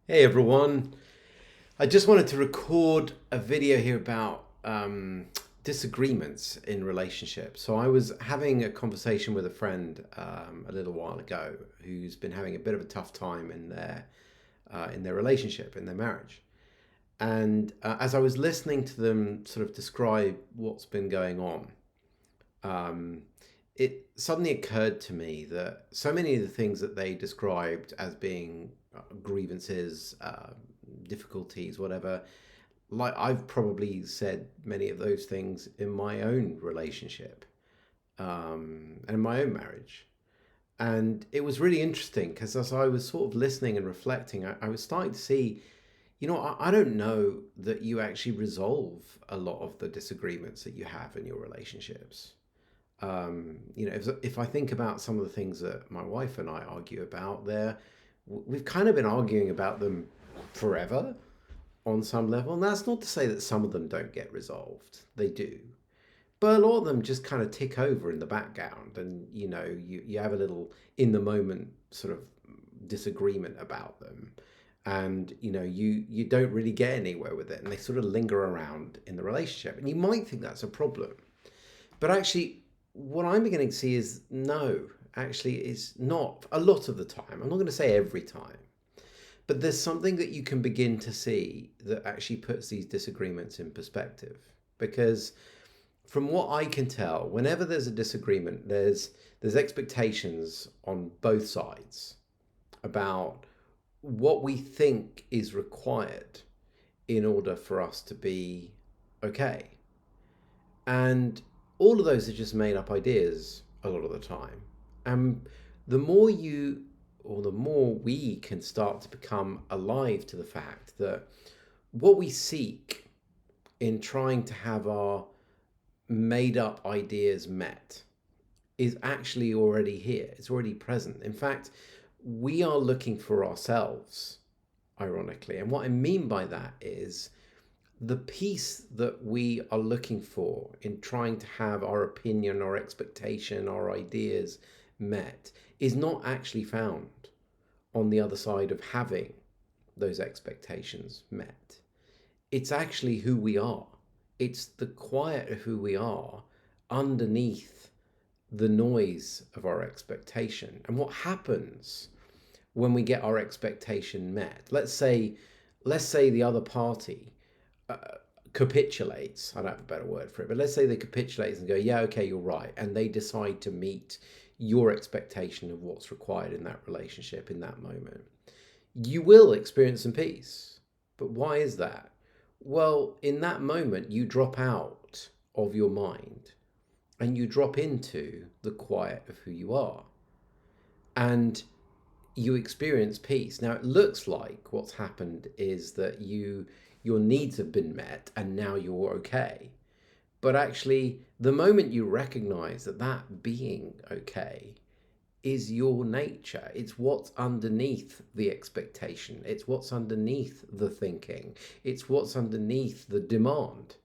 Hey everyone, I just wanted to record a video here about disagreements in relationships. So I was having a conversation with a friend a little while ago who's been having a bit of a tough time in their relationship, in their marriage. And as I was listening to them sort of describe what's been going on, um, it suddenly occurred to me that so many of the things that they described as being grievances, difficulties, whatever, like I've probably said many of those things in my own relationship and in my own marriage. And it was really interesting because as I was sort of listening and reflecting, I was starting to see, I don't know that you actually resolve a lot of the disagreements that you have in your relationships. If I think about some of the things that my wife and I argue about, we've kind of been arguing about them forever on some level. And that's not to say that some of them don't get resolved. They do. But a lot of them just kind of tick over in the background. And, you have a little in the moment sort of disagreement about them. And, you don't really get anywhere with it. And they sort of linger around in the relationship. And you might think that's a problem. But actually, what I'm beginning to see is no, actually, it's not a lot of the time. I'm not going to say every time, but there's something that you can begin to see that actually puts these disagreements in perspective. Because from what I can tell, whenever there's a disagreement, there's expectations on both sides about what we think is required in order for us to be okay. And all of those are just made up ideas a lot of the time. And the more you, or the more we can start to become alive to the fact that what we seek in trying to have our made up ideas met is actually already here, it's already present. In fact, we are looking for ourselves, ironically. And what I mean by that is the peace that we are looking for in trying to have our opinion, our expectation, our ideas met is not actually found on the other side of having those expectations met. It's actually who we are. It's the quiet of who we are underneath the noise of our expectation. And what happens when we get our expectation met? Let's say the other party capitulates. I don't have a better word for it, but let's say they capitulate and go, yeah, okay, you're right. And they decide to meet your expectation of what's required in that relationship in that moment. You will experience some peace. But why is that? Well, in that moment, you drop out of your mind and you drop into the quiet of who you are. And you experience peace. Now, it looks like what's happened is that your needs have been met and now you're okay. But actually, the moment you recognize that that being okay is your nature, it's what's underneath the expectation, it's what's underneath the thinking, it's what's underneath the demand,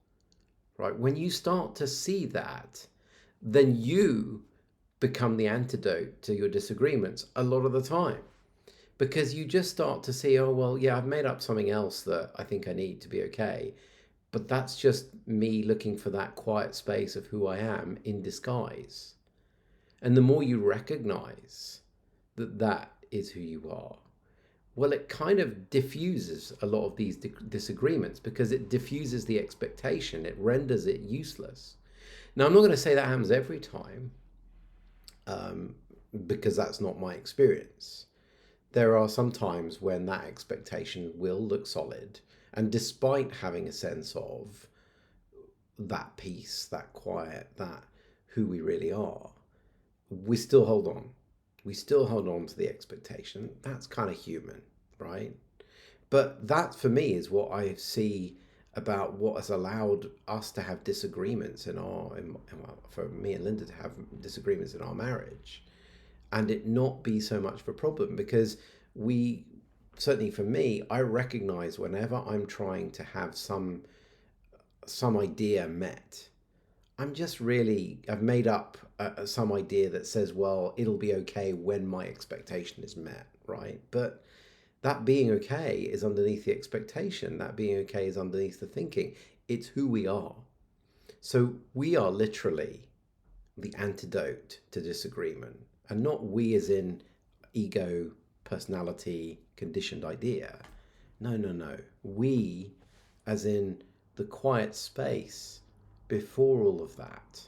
right? When you start to see that, then you become the antidote to your disagreements a lot of the time because you just start to see, oh, well, yeah, I've made up something else that I think I need to be okay. But that's just me looking for that quiet space of who I am in disguise. And the more you recognize that that is who you are, well, it kind of diffuses a lot of these disagreements because it diffuses the expectation, it renders it useless. Now, I'm not going to say that happens every time um, because that's not my experience. There are some times when that expectation will look solid, and despite having a sense of that peace, that quiet, that who we really are, we still hold on. We still hold on to the expectation. That's kind of human, right? But that for me is what I see about what has allowed us to have disagreements well, for me and Linda to have disagreements in our marriage and it not be so much of a problem because we, certainly for me, I recognize whenever I'm trying to have some idea met, I've made up some idea that says, well, it'll be okay when my expectation is met, right? But That being okay is underneath the expectation. That being okay is underneath the thinking. It's who we are. So we are literally the antidote to disagreement, and not we as in ego, personality, conditioned idea. No, no, no. We as in the quiet space before all of that,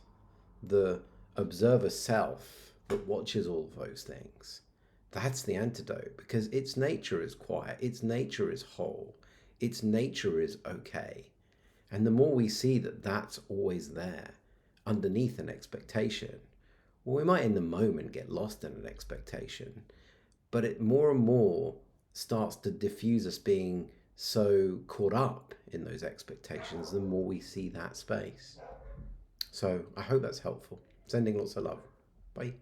the observer self that watches all of those things. That's the antidote, because its nature is quiet, its nature is whole, its nature is okay. And the more we see that that's always there underneath an expectation, well, we might in the moment get lost in an expectation, but it more and more starts to diffuse us being so caught up in those expectations the more we see that space. So I hope that's helpful. Sending lots of love. Bye.